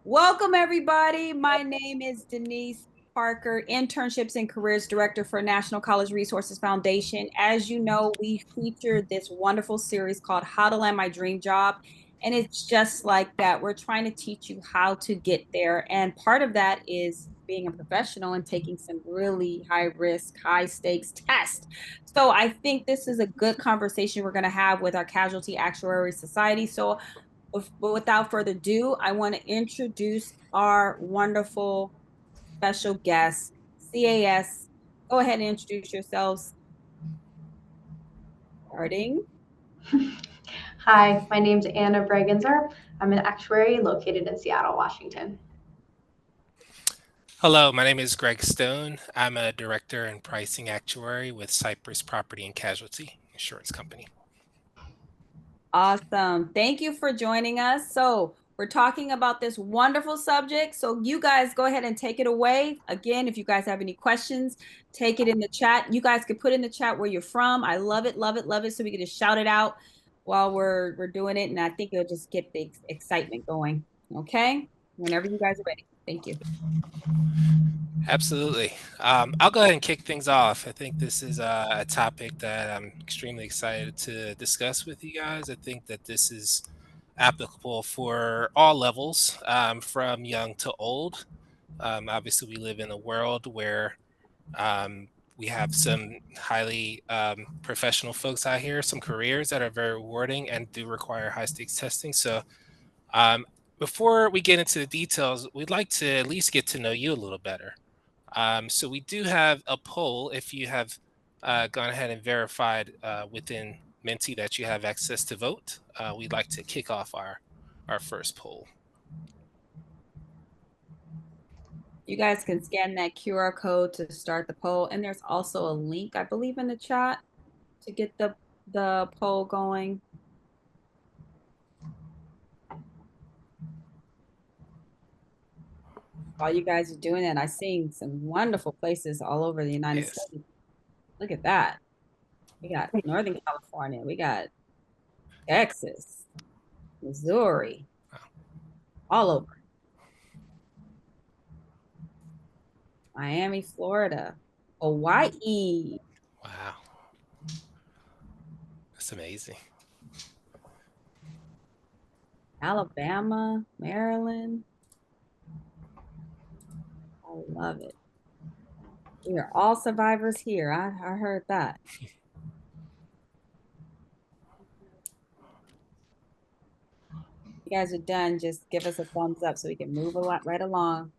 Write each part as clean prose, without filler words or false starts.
Welcome, everybody. My name is Denise Parker, Internships and Careers Director for National College Resources Foundation. As you know, we featured this wonderful series called How to Land My Dream Job. And it's just like that. We're trying to teach you how to get there. And part of that is being a professional and taking some really high risk, high stakes tests. So I think this is a good conversation we're going to have with our Casualty Actuarial Society. So but without further ado, I want to introduce our wonderful special guest, CAS. Go ahead and introduce yourselves. Starting. Hi, my name's Anna Bregenzer. I'm an actuary located in Seattle, Washington. Hello, my name is Greg Stone. I'm a director and pricing actuary with Cypress Property and Casualty Insurance Company. Awesome. Thank you for joining us. So we're talking about this wonderful subject. So you guys go ahead and take it away. Again, if you guys have any questions, take it in the chat. You guys can put in the chat where you're from. I love it, love it, love it. So we can just shout it out while we're doing it. And I think it'll just get the excitement going. Okay. Whenever you guys are ready. Thank you. Absolutely. I'll go ahead and kick things off. I think this is a topic that I'm extremely excited to discuss with you guys. I think that this is applicable for all levels, from young to old. Obviously, we live in a world where we have some highly professional folks out here, some careers that are very rewarding and do require high stakes testing. So, um, before we get into the details, we'd like to at least get to know you a little better. So, we do have a poll. If you have gone ahead and verified within Menti that you have access to vote, we'd like to kick off our first poll. You guys can scan that QR code to start the poll. And there's also a link, I believe, in the chat to get the poll going. While you guys are doing that, I've seen some wonderful places all over the United States. Look at that. We got Northern California. We got Texas, Missouri, all over. Miami, Florida, Hawaii. Wow. That's amazing. Alabama, Maryland. I love it. We are all survivors here. I heard that. You guys are done. Just give us a thumbs up so we can move right along.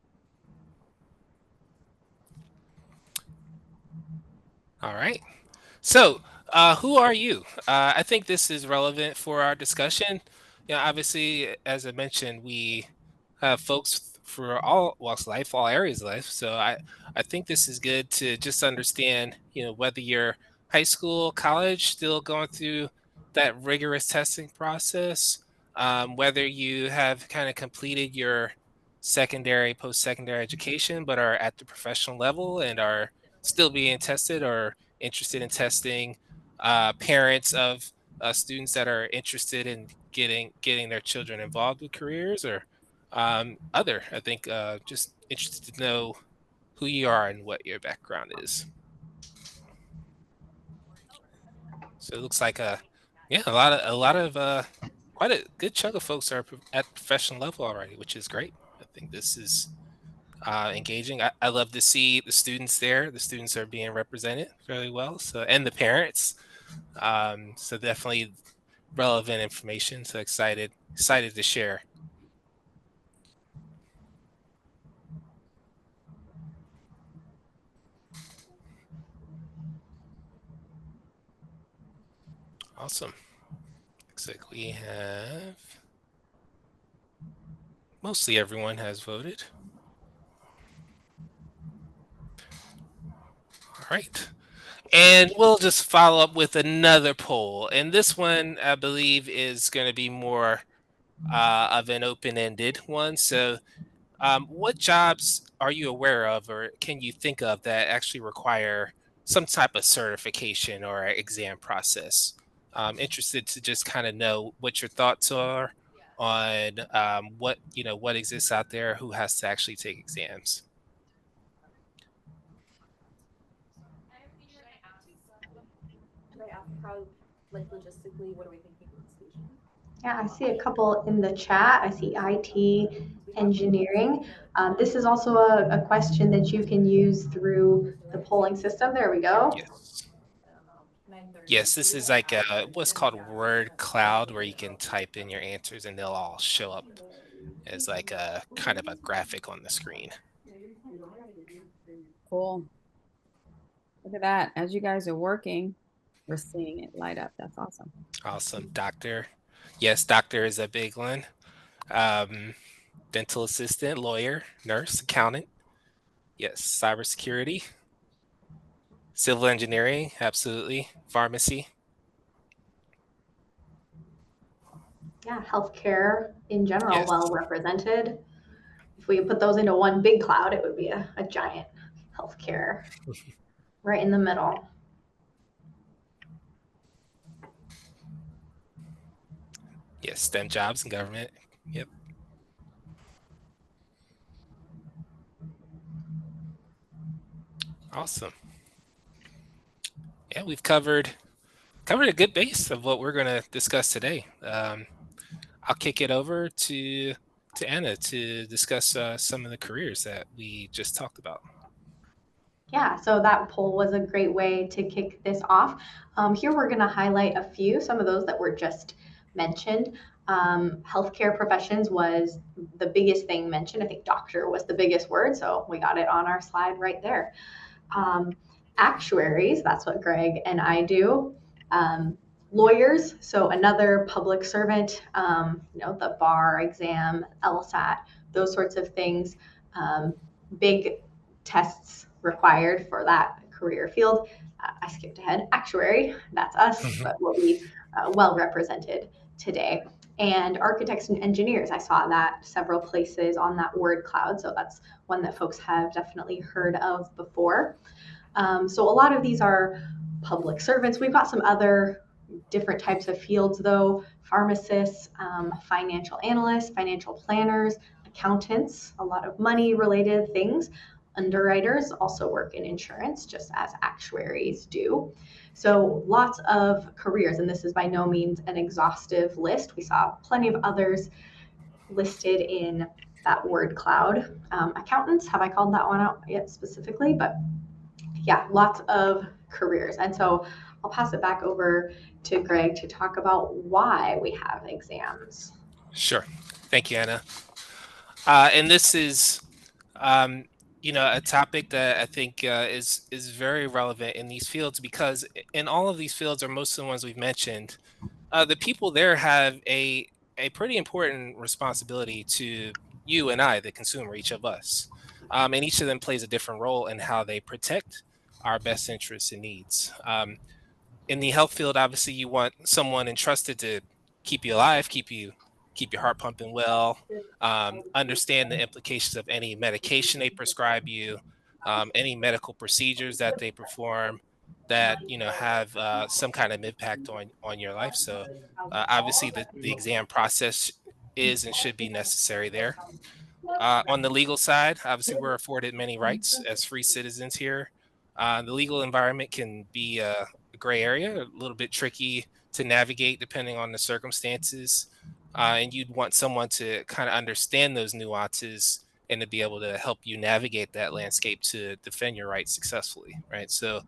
All right. So, who are you? I think this is relevant for our discussion. Obviously, as I mentioned, we have folks for all walks of life, all areas of life. So, I think this is good to just understand, whether you're high school, college, still going through that rigorous testing process, whether you have kind of completed your secondary, post-secondary education, but are at the professional level and are still being tested or interested in testing, parents of students that are interested in getting their children involved with careers, or other. I think just interested to know who you are and what your background is. So it looks like a lot of quite a good chunk of folks are at professional level already, which is great. I think this is engaging. I love to see the students there. The students are being represented fairly well. So, and the parents. So definitely relevant information. So excited to share. Awesome. Looks like we have mostly everyone has voted. All right. And we'll just follow up with another poll. And this one, I believe, is going to be more of an open-ended one. So, what jobs are you aware of, or can you think of that actually require some type of certification or exam process? Interested to just kind of know what your thoughts are on what exists out there, who has to actually take exams. Yeah, I see a couple in the chat. I see IT, engineering. This is also a question that you can use through the polling system. There we go. Yes. Yes, this is like what's called word cloud, where you can type in your answers and they'll all show up as like a kind of a graphic on the screen. Cool. Look at that. As you guys are working, we're seeing it light up. That's awesome. Awesome. Doctor. Yes, doctor is a big one. Dental assistant, lawyer, nurse, accountant. Yes, cybersecurity, civil engineering, absolutely. Pharmacy. Yeah, healthcare in general, Yes. well represented. If we put those into one big cloud, it would be a giant healthcare right in the middle. Yes, STEM jobs and government. Yep. Awesome. Yeah, we've covered a good base of what we're going to discuss today. I'll kick it over to Anna to discuss some of the careers that we just talked about. Yeah, so that poll was a great way to kick this off. Here we're going to highlight a few, some of those that were just mentioned. Healthcare professions was the biggest thing mentioned. I think doctor was the biggest word, so we got it on our slide right there. Actuaries, that's what Greg and I do. Lawyers, so another public servant, the bar exam, LSAT, those sorts of things. Big tests required for that career field. I skipped ahead. Actuary, that's us, but we'll be well represented today. And architects and engineers, I saw that several places on that word cloud, so that's one that folks have definitely heard of before. So a lot of these are public servants. We've got some other different types of fields though: pharmacists, financial analysts, financial planners, accountants, a lot of money related things. Underwriters also work in insurance, just as actuaries do. So lots of careers, and this is by no means an exhaustive list. We saw plenty of others listed in that word cloud. Accountants, have I called that one out yet specifically? But yeah, lots of careers. And so I'll pass it back over to Greg to talk about why we have exams. Sure. Thank you, Anna. And this is, a topic that I think is very relevant in these fields, because in all of these fields, or most of the ones we've mentioned, the people there have a pretty important responsibility to you and I, the consumer, each of us. And each of them plays a different role in how they protect our best interests and needs. In the health field, obviously, you want someone entrusted to keep you alive, keep your heart pumping well, understand the implications of any medication they prescribe you, any medical procedures that they perform that have some kind of impact on your life. So obviously, the exam process is and should be necessary there. On the legal side, obviously, we're afforded many rights as free citizens here. The legal environment can be a gray area, a little bit tricky to navigate depending on the circumstances. And you'd want someone to kind of understand those nuances and to be able to help you navigate that landscape to defend your rights successfully, right? So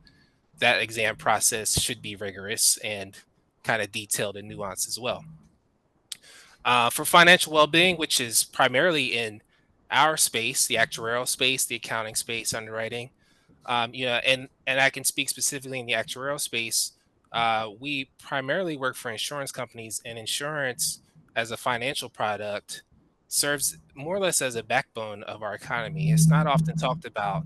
that exam process should be rigorous and kind of detailed and nuanced as well. For financial well-being, which is primarily in our space, the actuarial space, the accounting space, underwriting, and I can speak specifically in the actuarial space. We primarily work for insurance companies, and insurance as a financial product serves more or less as a backbone of our economy. It's not often talked about.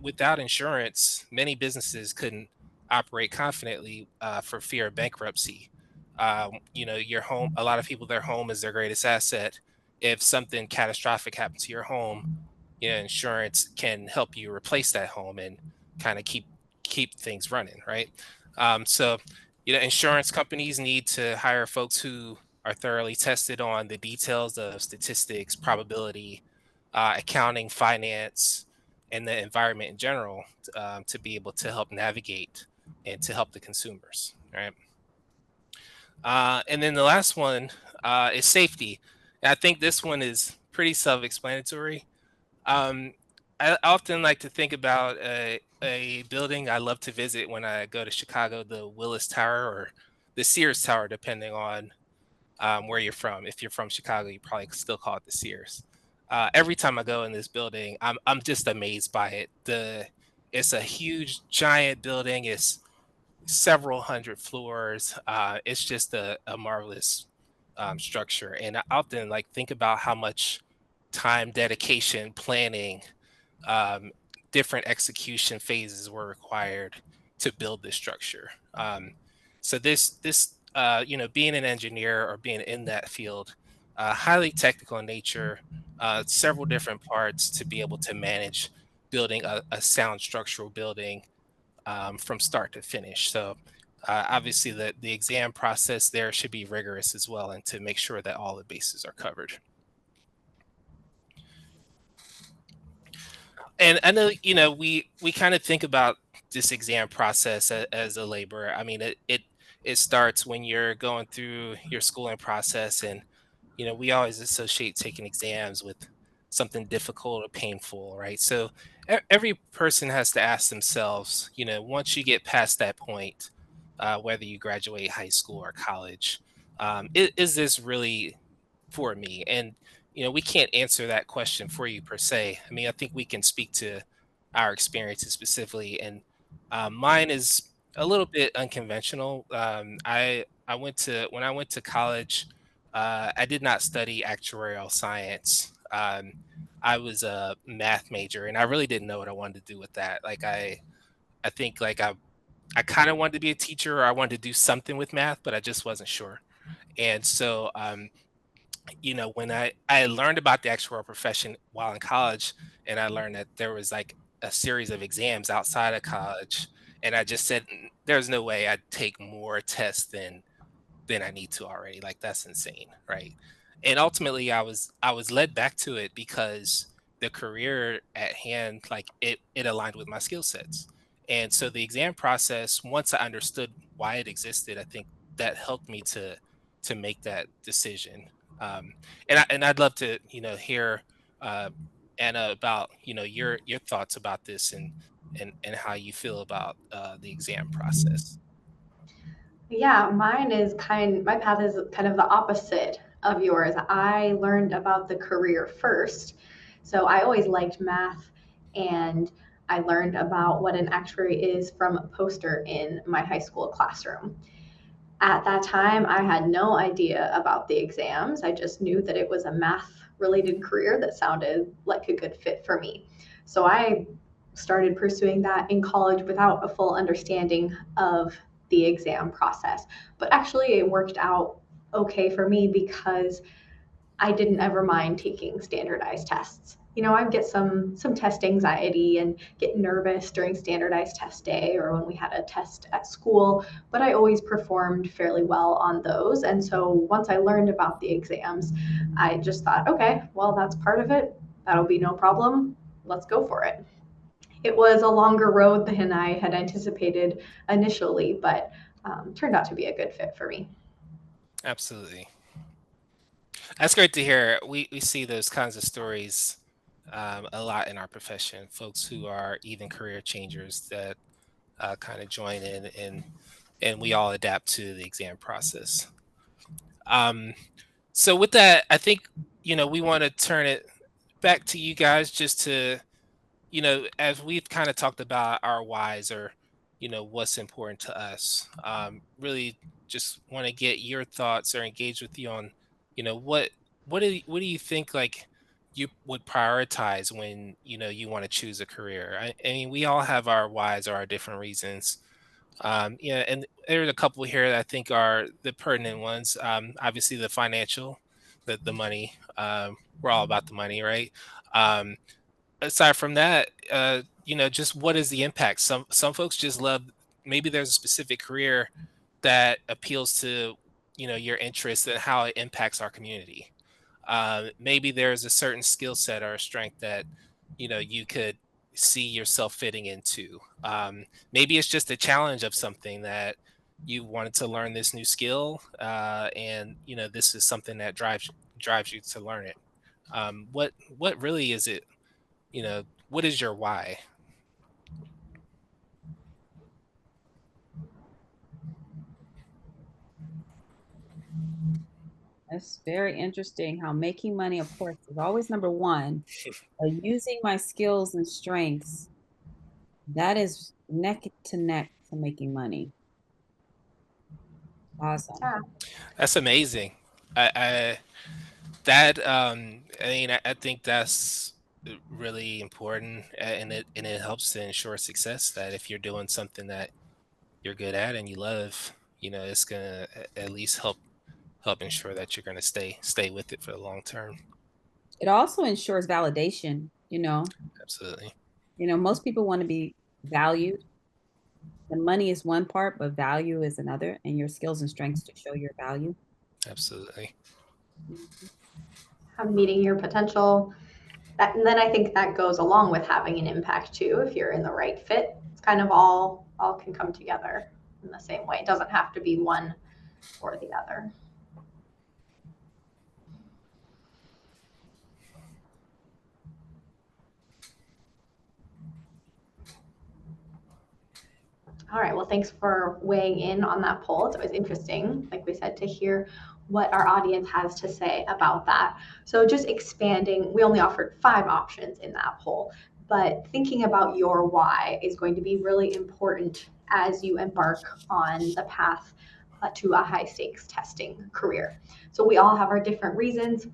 Without insurance, many businesses couldn't operate confidently for fear of bankruptcy. Your home, a lot of people, their home is their greatest asset. If something catastrophic happens to your home, insurance can help you replace that home and kind of keep things running, right? So, insurance companies need to hire folks who are thoroughly tested on the details of statistics, probability, accounting, finance, and the environment in general, to be able to help navigate and to help the consumers, right? And then the last one is safety. And I think this one is pretty self-explanatory. Um, I often like to think about a building I love to visit when I go to Chicago, the Willis Tower or the Sears Tower, depending on where you're from. If you're from Chicago, you probably still call it the Sears. Every time I go in this building, I'm just amazed by it. It's a huge, giant building. It's several hundred floors. It's just a marvelous structure, and I often like think about how much time, dedication, planning, um, different execution phases were required to build this structure. So being an engineer or being in that field, highly technical in nature, several different parts to be able to manage building a sound structural building from start to finish. So obviously the exam process there should be rigorous as well, and to make sure that all the bases are covered. And I know, we kind of think about this exam process as a laborer. I mean, it starts when you're going through your schooling process, and we always associate taking exams with something difficult or painful, right? So every person has to ask themselves, once you get past that point, whether you graduate high school or college, is this really for me? And we can't answer that question for you per se. I mean, I think we can speak to our experiences specifically, and mine is a little bit unconventional. I went to when I went to college. I did not study actuarial science. I was a math major, and I really didn't know what I wanted to do with that. Like I think like I kind of wanted to be a teacher, or I wanted to do something with math, but I just wasn't sure. And so when I learned about the actuarial profession while in college, and I learned that there was like a series of exams outside of college, and I just said, there's no way I'd take more tests than I need to already. Like that's insane, right? And ultimately I was led back to it because the career at hand, like it aligned with my skill sets. And so the exam process, once I understood why it existed, I think that helped me to make that decision. Um, and I'd love to hear uh, Anna about your thoughts about this, and how you feel about the exam process. Yeah, my path is kind of the opposite of yours. I learned about the career first. So I always liked math, and I learned about what an actuary is from a poster in my high school classroom. At that time, I had no idea about the exams. I just knew that it was a math related career that sounded like a good fit for me. So I started pursuing that in college without a full understanding of the exam process. But actually, it worked out okay for me because I didn't ever mind taking standardized tests. I get some test anxiety and get nervous during standardized test day or when we had a test at school, but I always performed fairly well on those. And so once I learned about the exams, I just thought, okay, well, that's part of it. That'll be no problem. Let's go for it. It was a longer road than I had anticipated initially, but turned out to be a good fit for me. Absolutely. That's great to hear. We see those kinds of stories a lot in our profession. Folks who are even career changers that kind of join in, and we all adapt to the exam process. Um, so with that, I think we want to turn it back to you guys, just to as we've kind of talked about our whys, or what's important to us. Really, just want to get your thoughts or engage with you on what do you think, like, you would prioritize when you want to choose a career. I mean, we all have our whys or our different reasons. Yeah, and there's a couple here that I think are the pertinent ones. Obviously, the financial, the money. We're all about the money, right? Um, Aside from that, just what is the impact? Some folks just love, maybe there's a specific career that appeals to your interest and how it impacts our community. Maybe there's a certain skill set or a strength that you could see yourself fitting into. Maybe it's just a challenge of something that you wanted to learn this new skill, and this is something that drives you to learn it. What really is it? What is your why? That's very interesting how making money, of course, is always number one, but using my skills and strengths, that is neck to neck to making money. Awesome. Yeah. That's amazing. I that I mean I think that's really important, and it helps to ensure success. That if you're doing something that you're good at and you love, it's gonna at least help ensure that you're gonna stay with it for the long term. It also ensures validation, Absolutely, most people want to be valued. The money is one part, but value is another, and your skills and strengths to show your value. absolutely, Mhm. Meeting your potential. And then I think that goes along with having an impact too. If you're in the right fit, it's kind of all can come together in the same way. It doesn't have to be one or the other. All right, well, thanks for weighing in on that poll. It's always interesting, like we said, to hear what our audience has to say about that. So just expanding, we only offered 5 options in that poll, but thinking about your why is going to be really important as you embark on the path to a high stakes testing career. So we all have our different reasons.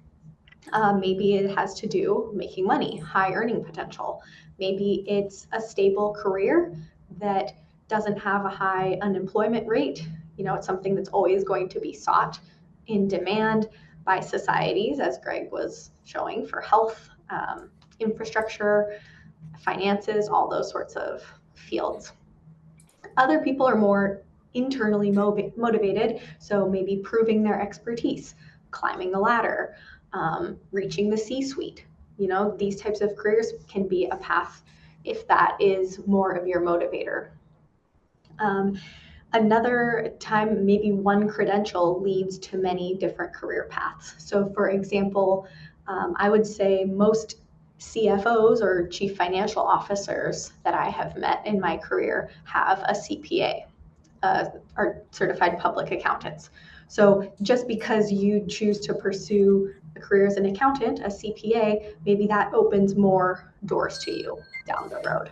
Maybe it has to do making money, high earning potential. Maybe it's a stable career that doesn't have a high unemployment rate. It's something that's always going to be sought, in demand by societies, as Greg was showing, for health, infrastructure, finances, all those sorts of fields. Other people are more internally motivated, so maybe proving their expertise, climbing the ladder, reaching the C-suite. These types of careers can be a path if that is more of your motivator. Another time, maybe one credential leads to many different career paths. So, for example, I would say most CFOs or chief financial officers that I have met in my career have a CPA, are certified public accountants. So just because you choose to pursue a career as an accountant, a CPA, maybe that opens more doors to you down the road.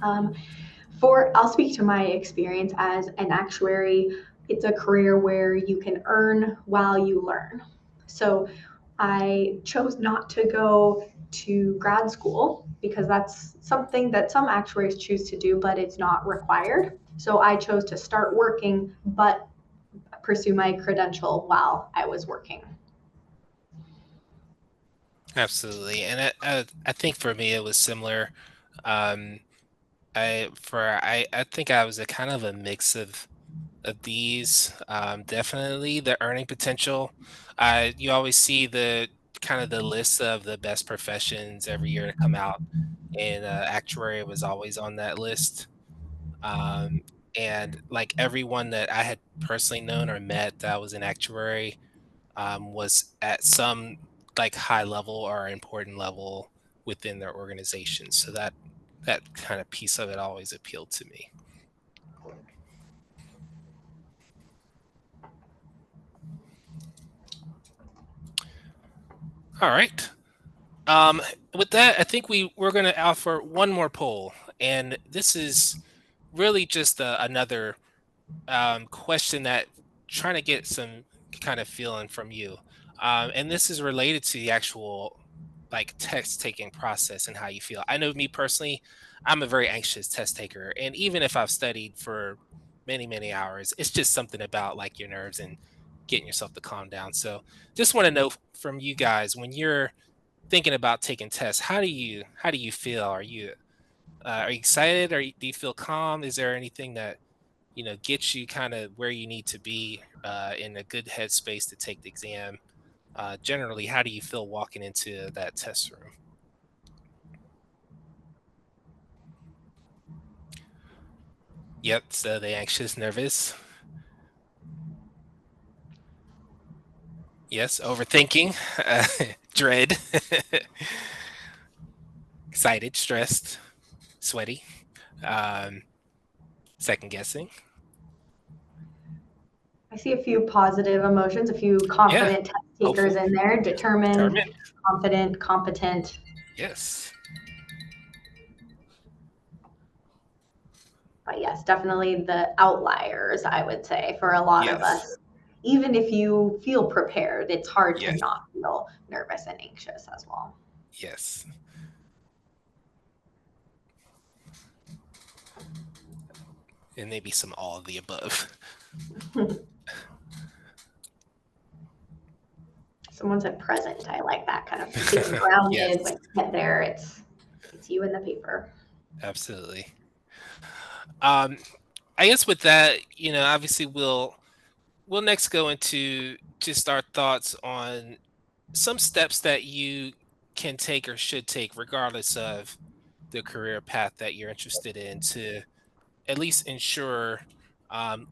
Um, I'll speak to my experience as an actuary. It's a career where you can earn while you learn. So I chose not to go to grad school because that's something that some actuaries choose to do, but it's not required. So I chose to start working, but pursue my credential while I was working. absolutely. And I think for me it was similar. Um, I think I was a kind of a mix of these. Definitely the earning potential. You always see the kind of the list of the best professions every year to come out, and actuary was always on that list. Um, and like everyone that I had personally known or met that was an actuary, was at some like high level or important level within their organization. So that kind of piece of it always appealed to me. All right. Um, with that, I think we're going to offer one more poll, and this is really just another question that trying to get some kind of feeling from you, and this is related to the actual like test taking process and how you feel. I know me personally, I'm a very anxious test taker, and even if I've studied for many hours, it's just something about like your nerves and getting yourself to calm down. So, just want to know from you guys when you're thinking about taking tests, how do you feel? Are you excited? Do you feel calm? Is there anything that get you kind of where you need to be in a good headspace to take the exam. Generally, how do you feel walking into that test room? Yep. So the anxious, nervous. Yes. Overthinking, dread, excited, stressed, sweaty, um, second guessing. I see a few positive emotions, a few Yeah. confident test takers Hopeful, in there, determined, determined. confident, competent. Yes. But yes, definitely the outliers, I would say, for a lot of Yes. us. Even if you feel prepared, it's hard to Yes. not feel nervous and anxious as well. Yes. And maybe some all of the above. Someone said present. I like that kind of feeling grounded Yes. when you get there. It's you in the paper. Absolutely. Um, I guess with that, obviously we'll next go into just our thoughts on some steps that you can take or should take, regardless of the career path that you're interested in, to at least ensure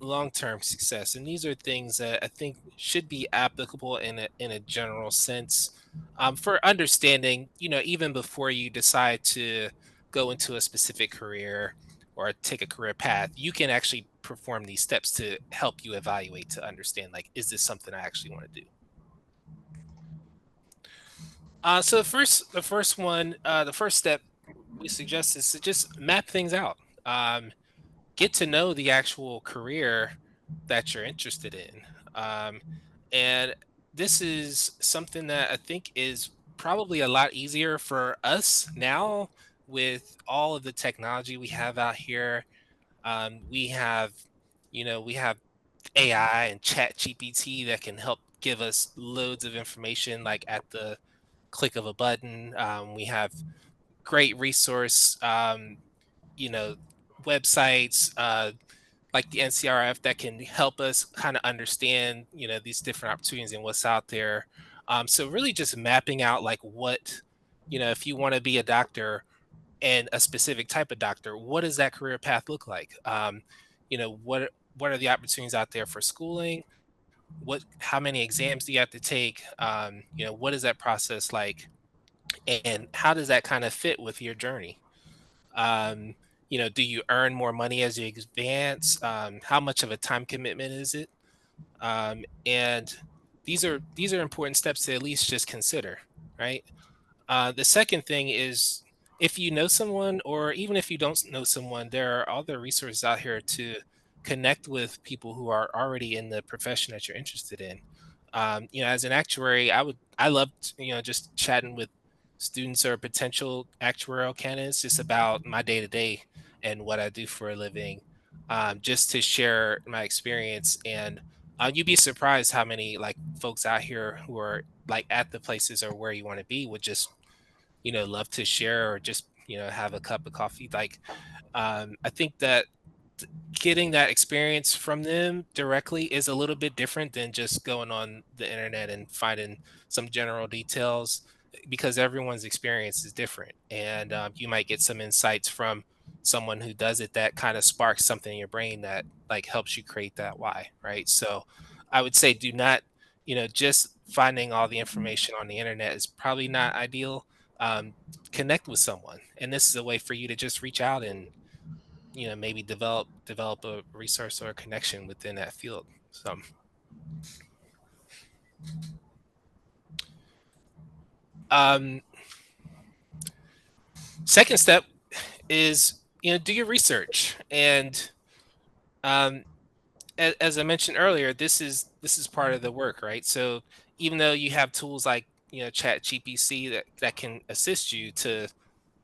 long-term success. And these are things that I think should be applicable in a general sense, for understanding. Even before you decide to go into a specific career or take a career path, you can actually perform these steps to help you evaluate, to understand, like, is this something I actually want to do? So the first one, the first step we suggest is to just map things out. Get to know the actual career that you're interested in. Um, and this is something that I think is probably a lot easier for us now with all of the technology we have out here. We have AI and Chat GPT that can help give us loads of information, like at the click of a button. We have great resource, you know, websites, like the NCRF, that can help us kind of understand, these different opportunities and what's out there. So really just mapping out, like, what, if you want to be a doctor and a specific type of doctor, what does that career path look like? What are the opportunities out there for schooling? How many exams do you have to take? What is that process like? And how does that kind of fit with your journey? Do you earn more money as you advance? How much of a time commitment is it? And these are important steps to at least just consider, right? The second thing is, if you know someone, or even if you don't know someone, there are other resources out here to connect with people who are already in the profession that you're interested in. As an actuary, I loved, just chatting with students or potential actuarial candidates, just about my day to day and what I do for a living, just to share my experience. And you'd be surprised how many, like, folks out here who are, like, at the places or where you want to be, would just love to share, or just have a cup of coffee. Like, I think that getting that experience from them directly is a little bit different than just going on the internet and finding some general details, because everyone's experience is different. And you might get some insights from someone who does it that kind of sparks something in your brain that, like, helps you create that why, right? So I would say, do not, just finding all the information on the internet is probably not ideal. um, Connect with someone, and this is a way for you to just reach out and maybe develop a resource or a connection within that field. So um second step is, do your research. And um as I mentioned earlier, this is part of the work, right? So even though you have tools like, Chat gpc that can assist you to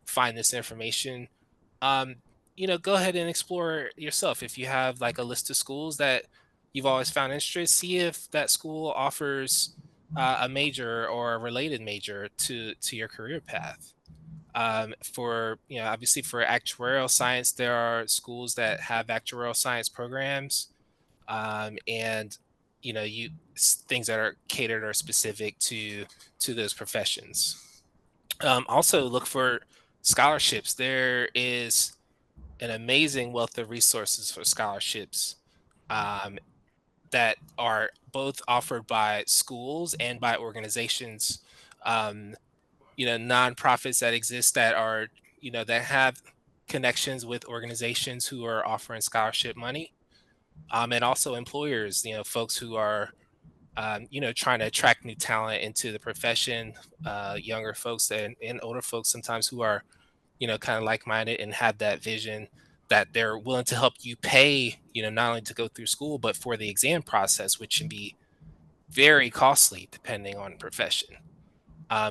find this information, um, go ahead and explore yourself. If you have, like, a list of schools that you've always found interest, see if that school offers a major or a related major to your career path. For obviously for actuarial science, there are schools that have actuarial science programs, and things that are catered or specific to those professions. Also, look for scholarships. There is an amazing wealth of resources for scholarships, um, that are both offered by schools and by organizations, um, nonprofits that exist that are, that have connections with organizations who are offering scholarship money, and also employers, folks who are, trying to attract new talent into the profession, younger folks and older folks sometimes who are, kind of like-minded and have that vision that they're willing to help you pay, not only to go through school, but for the exam process, which can be very costly depending on profession.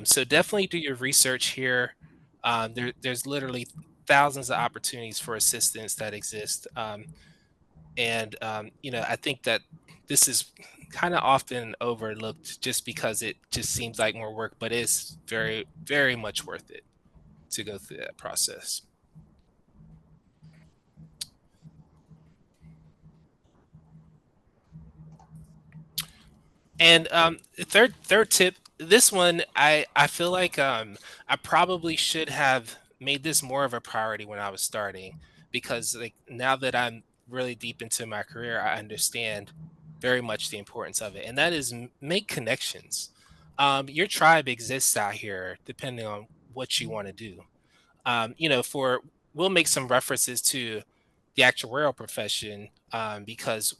So definitely do your research here. There's literally thousands of opportunities for assistance that exist. I think that this is kind of often overlooked just because it just seems like more work, but it's very, very much worth it to go through that process. And third tip, this one I feel like I probably should have made this more of a priority when I was starting, because like now that I'm really deep into my career, I understand very much the importance of it, and that is make connections. Your tribe exists out here depending on what you want to do. For we'll make some references to the actuarial profession, because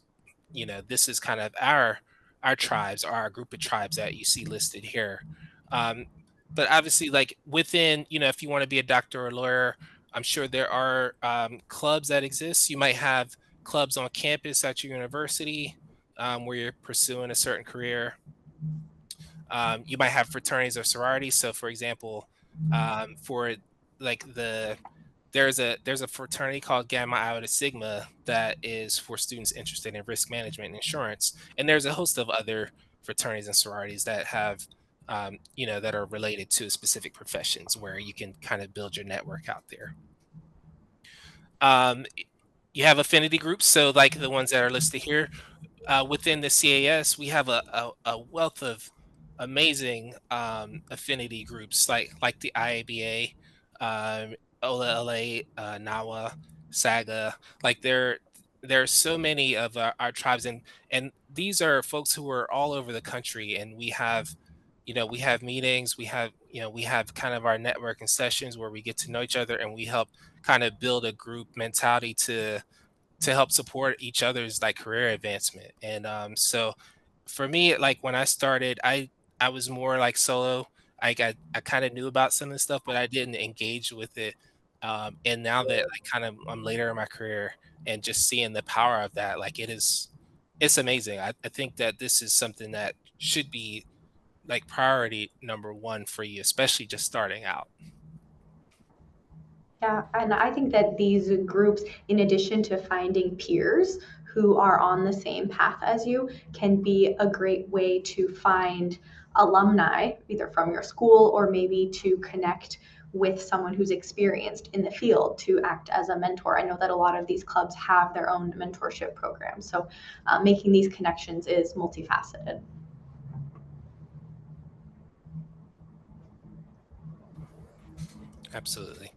this is kind of our tribes, or our group of tribes that you see listed here. um, but obviously, like within, if you want to be a doctor or a lawyer, I'm sure there are clubs that exist. You might have clubs on campus at your university, where you're pursuing a certain career. You might have fraternities or sororities. So for example, for like there's a fraternity called Gamma Iota Sigma that is for students interested in risk management and insurance, and there's a host of other fraternities and sororities that have, that are related to specific professions where you can kind of build your network out there. Um, you have affinity groups, so like the ones that are listed here. Within the CAS, we have a wealth of amazing affinity groups, like the IABA, OLA, NAWA, SAGA. Like there are so many of our tribes, and these are folks who are all over the country, and we have meetings, we have kind of our networking sessions where we get to know each other, and we help kind of build a group mentality to help support each other's like career advancement. And so for me, like when I started, I was more like solo. I kind of knew about some of the stuff, but I didn't engage with it. And now that I'm later in my career and just seeing the power of that, like it's amazing. I think that this is something that should be like priority number one for you, especially just starting out. Yeah, and I think that these groups, in addition to finding peers who are on the same path as you, can be a great way to find alumni, either from your school or maybe to connect with someone who's experienced in the field to act as a mentor. I know that a lot of these clubs have their own mentorship programs, so making these connections is multifaceted. Absolutely.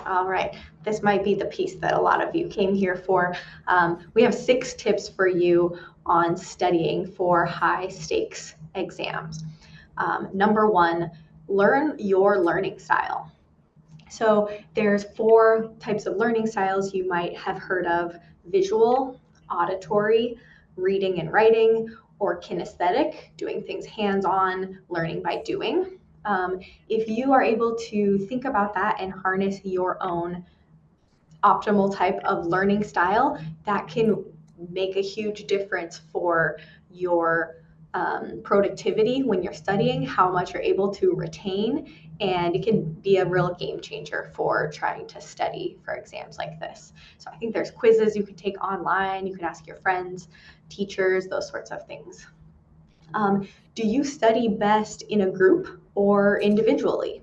All right, this might be the piece that a lot of you came here for. We have 6 tips for you on studying for high stakes exams. Number 1, learn your learning style. So there's 4 types of learning styles you might have heard of: visual, auditory, reading and writing, or kinesthetic, doing things hands-on, learning by doing. If you are able to think about that and harness your own optimal type of learning style, that can make a huge difference for your productivity when you're studying, how much you're able to retain, and it can be a real game changer for trying to study for exams like this. So I think there's quizzes you can take online, you can ask your friends, teachers, those sorts of things. Do you study best in a group or individually?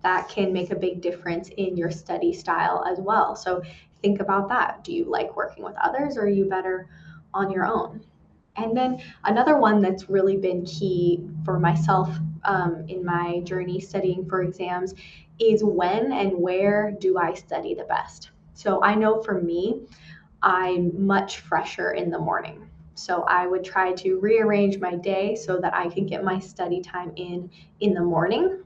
That can make a big difference in your study style as well. So think about that. Do you like working with others, or are you better on your own? And then another one that's really been key for myself in my journey studying for exams is when and where do I study the best? So I know for me, I'm much fresher in the morning. So I would try to rearrange my day so that I can get my study time in the morning,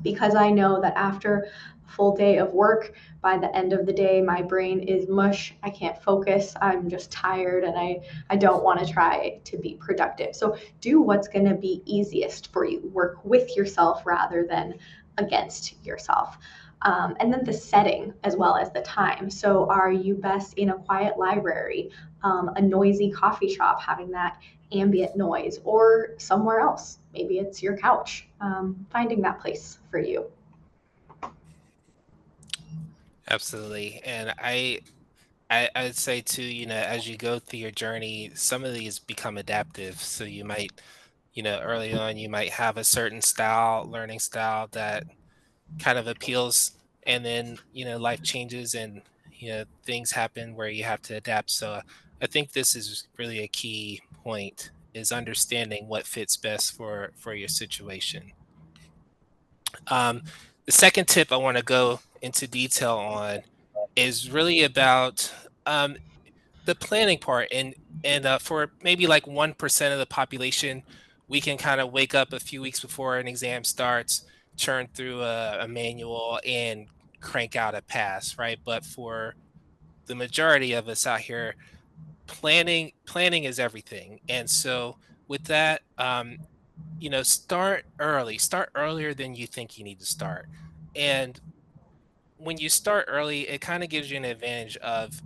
because I know that after a full day of work, by the end of the day, my brain is mush. I can't focus. I'm just tired, and I don't want to try to be productive. So do what's going to be easiest for you. Work with yourself rather than against yourself. And then the setting as well as the time. So are you best in a quiet library, a noisy coffee shop, having that ambient noise, or somewhere else? Maybe it's your couch. Finding that place for you. Absolutely. And I'd say too, as you go through your journey, some of these become adaptive. So you might, early on, you might have a certain style, learning style that kind of appeals, and then, life changes and, things happen where you have to adapt. So I think this is really a key point, is understanding what fits best for your situation. Um, the second tip I want to go into detail on is really about um, the planning part, and for maybe like 1% of the population, we can kind of wake up a few weeks before an exam starts, churn through a manual, and crank out a pass, right? But for the majority of us out here, planning is everything. And so with that, start early, start earlier than you think you need to start. And when you start early, it kind of gives you an advantage of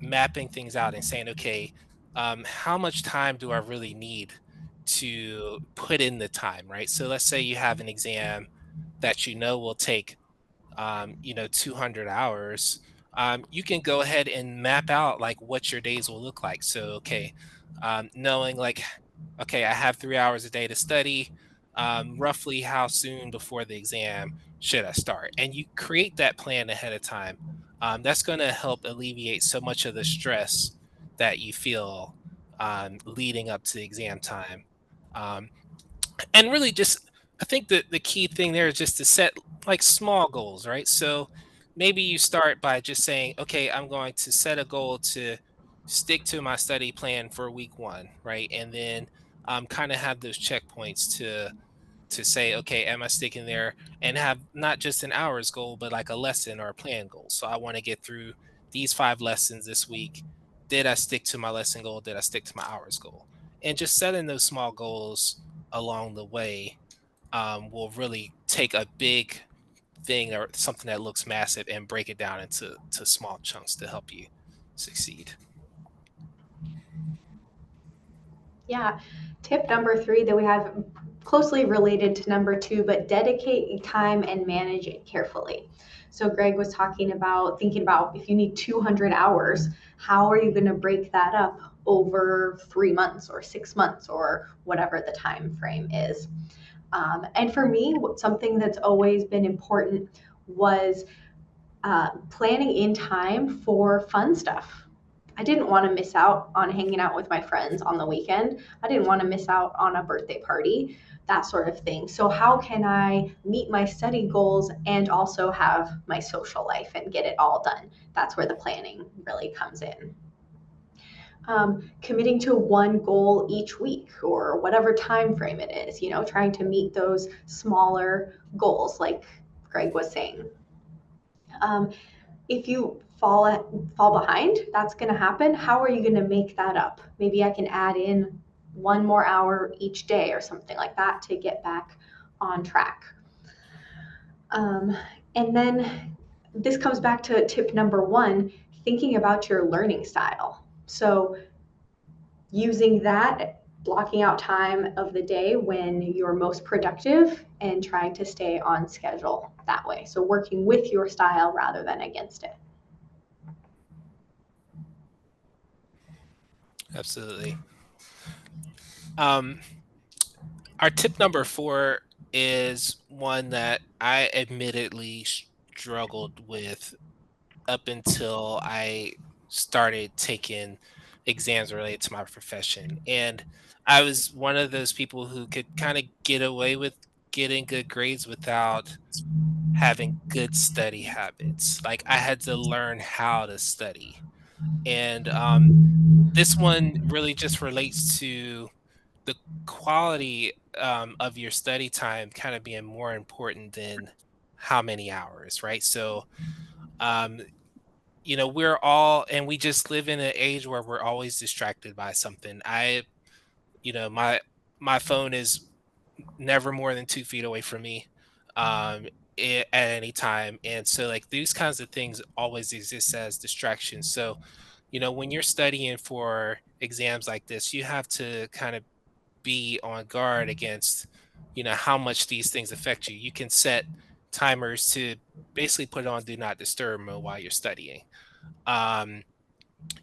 mapping things out and saying, okay, how much time do I really need to put in the time, right? So let's say you have an exam that will take 200 hours. You can go ahead and map out like what your days will look like. So, okay, knowing like, okay, I have 3 hours a day to study. Roughly how soon before the exam should I start? And you create that plan ahead of time. That's going to help alleviate so much of the stress that you feel leading up to the exam time. Um, and really just, I think that the key thing there is just to set like small goals, right? So maybe you start by just saying, okay, I'm going to set a goal to stick to my study plan for week one, right? And then kind of have those checkpoints to say, okay, am I sticking there? And have not just an hours goal, but like a lesson or a plan goal. So I want to get through these 5 lessons this week. Did I stick to my lesson goal? Did I stick to my hours goal? And just setting those small goals along the way will really take a big thing or something that looks massive and break it down into small chunks to help you succeed. Yeah. Tip number 3 that we have closely related to number 2, but dedicate time and manage it carefully. So Greg was talking about thinking about if you need 200 hours, how are you going to break that up over 3 months or 6 months or whatever the time frame is? And for me, something that's always been important was planning in time for fun stuff. I didn't want to miss out on hanging out with my friends on the weekend. I didn't want to miss out on a birthday party, that sort of thing. So, how can I meet my study goals and also have my social life and get it all done? That's where the planning really comes in. Committing to one goal each week or whatever time frame it is, trying to meet those smaller goals, like Greg was saying. Um, if you fall behind, that's going to happen. How are you going to make that up? Maybe I can add in 1 more hour each day or something like that to get back on track. And then this comes back to tip number 1, thinking about your learning style. So using that, blocking out time of the day when you're most productive and trying to stay on schedule that way. So working with your style rather than against it. Absolutely. Um, our tip number 4 is one that I admittedly struggled with up until I started taking exams related to my profession. And I was one of those people who could kind of get away with getting good grades without having good study habits. Like I had to learn how to study. And this one really just relates to the quality of your study time kind of being more important than how many hours, right? So, um, we're all, and we just live in an age where we're always distracted by something. My phone is never more than 2 feet away from me um, at any time. And so, like, these kinds of things always exist as distractions. So, when you're studying for exams like this, you have to kind of be on guard against, how much these things affect you. You can set timers to basically put on do not disturb mode while you're studying. Um,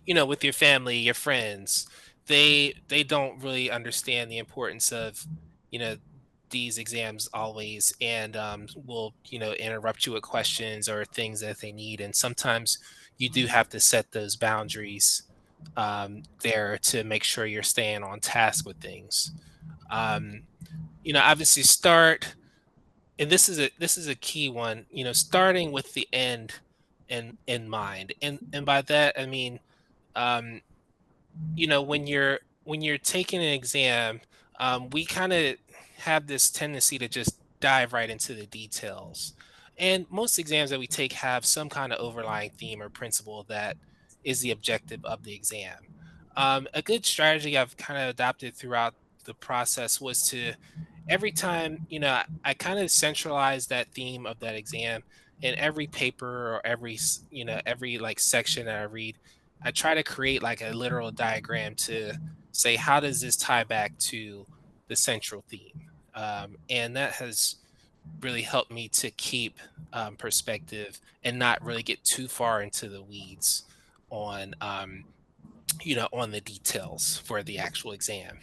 with your family, your friends, they don't really understand the importance of, you know, these exams always, and will, interrupt you with questions or things that they need. And sometimes you do have to set those boundaries there to make sure you're staying on task with things. Um, obviously start, and this is a key one, starting with the end in mind. And by that I mean, um, when you're taking an exam, we kind of have this tendency to just dive right into the details. And most exams that we take have some kind of overlying theme or principle that is the objective of the exam. A good strategy I've kind of adopted throughout the process was to, every time, I kind of centralize that theme of that exam in every paper, or every like section that I read. I try to create like a literal diagram to say, how does this tie back to the central theme? And that has really helped me to keep perspective and not really get too far into the weeds on, on the details for the actual exam.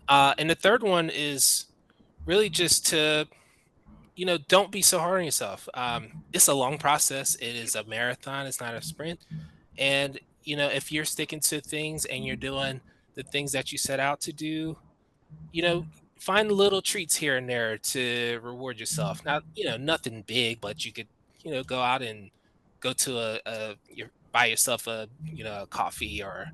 And the third one is really just to, don't be so hard on yourself. It's a long process. It is a marathon. It's not a sprint. And, if you're sticking to things and you're doing the things that you set out to do, you know, find little treats here and there to reward yourself. Not, nothing big, but you could, go out and go to buy yourself a coffee or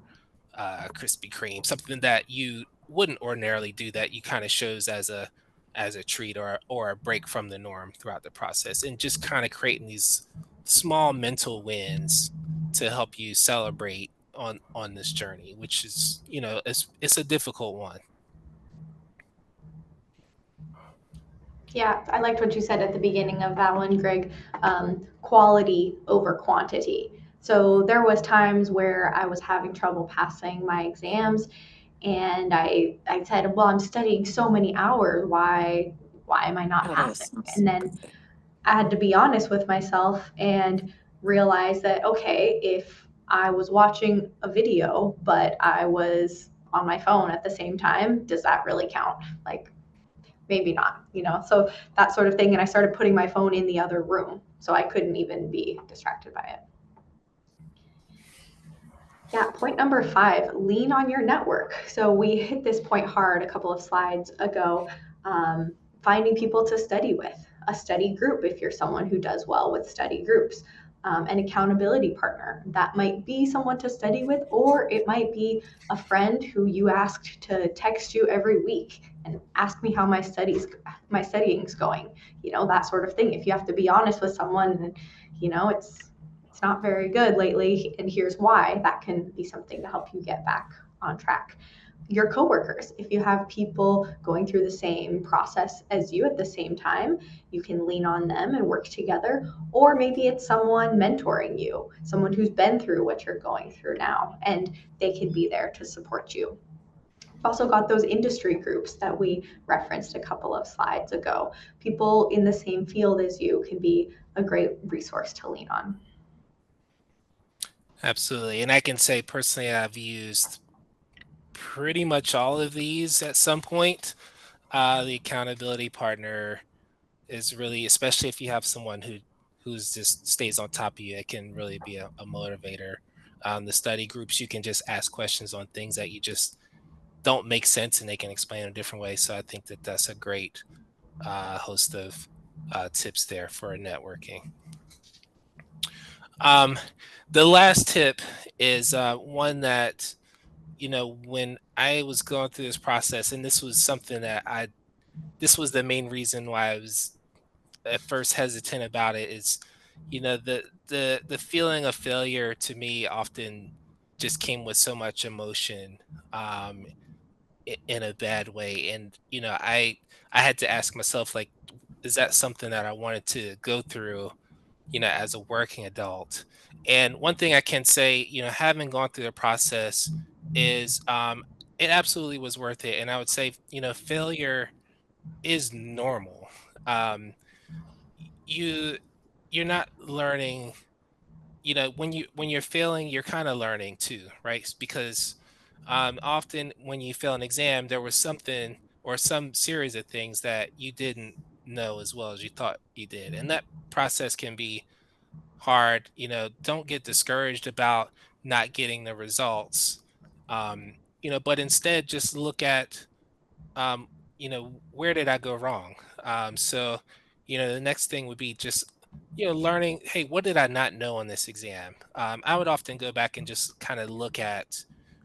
Krispy Kreme, something that you wouldn't ordinarily do, that you kind of shows as a treat or a break from the norm throughout the process, and just kind of creating these small mental wins to help you celebrate on this journey, which is, it's a difficult one. Yeah, I liked what you said at the beginning of that one, Greg. Quality over quantity. So there was times where I was having trouble passing my exams, and I said, well, I'm studying so many hours. Why am I not passing? And then I had to be honest with myself and realize that, okay, if I was watching a video, but I was on my phone at the same time, does that really count? Like, maybe not, so that sort of thing. And I started putting my phone in the other room so I couldn't even be distracted by it. Yeah, point number 5, lean on your network. So we hit this point hard a couple of slides ago. Finding people to study with, a study group if you're someone who does well with study groups, an accountability partner. That might be someone to study with, or it might be a friend who you asked to text you every week and ask me how my studying's going, that sort of thing. If you have to be honest with someone and, it's not very good lately, and here's why, that can be something to help you get back on track. Your coworkers, if you have people going through the same process as you at the same time, you can lean on them and work together. Or maybe it's someone mentoring you, someone who's been through what you're going through now, and they can be there to support you. We've also got those industry groups that we referenced a couple of slides ago. People in the same field as you can be a great resource to lean on. Absolutely. And I can say personally, I've used pretty much all of these at some point. The accountability partner is really, especially if you have someone who's just stays on top of you, it can really be a motivator. The study groups, you can just ask questions on things that you just don't make sense, and they can explain in a different way. So I think that that's a great host of tips there for networking. Um, the last tip is one that, when I was going through this process, and this was something that this was the main reason why I was at first hesitant about it, is, the feeling of failure to me often just came with so much emotion, um, in a bad way. And, I had to ask myself, like, is that something that I wanted to go through, as a working adult? And one thing I can say, having gone through the process is, it absolutely was worth it. And I would say, failure is normal. Um, you you're not learning, when you're failing, you're kind of learning too, right? Because often when you fail an exam, there was something or some series of things that you didn't know as well as you thought you did, and that process can be hard. Don't get discouraged about not getting the results, but instead just look at, um, where did I go wrong? So, the next thing would be just, learning, hey, what did I not know on this exam? I would often go back and just kind of look at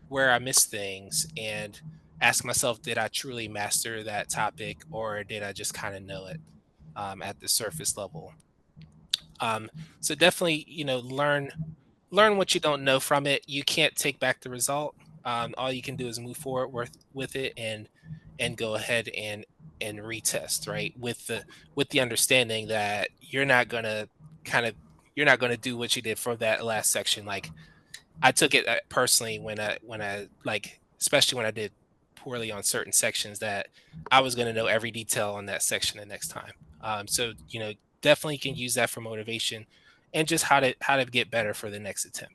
where I missed things and ask myself, did I truly master that topic, or did I just kind of know it at the surface level? Um, so definitely, learn what you don't know from it. You can't take back the result. All you can do is move forward with it, and go ahead and retest, right? With the understanding that kind of you're not gonna do what you did for that last section. Like, I took it personally when I like, especially when I did poorly on certain sections, that I was going to know every detail on that section the next time. So, definitely can use that for motivation, and just how to get better for the next attempt.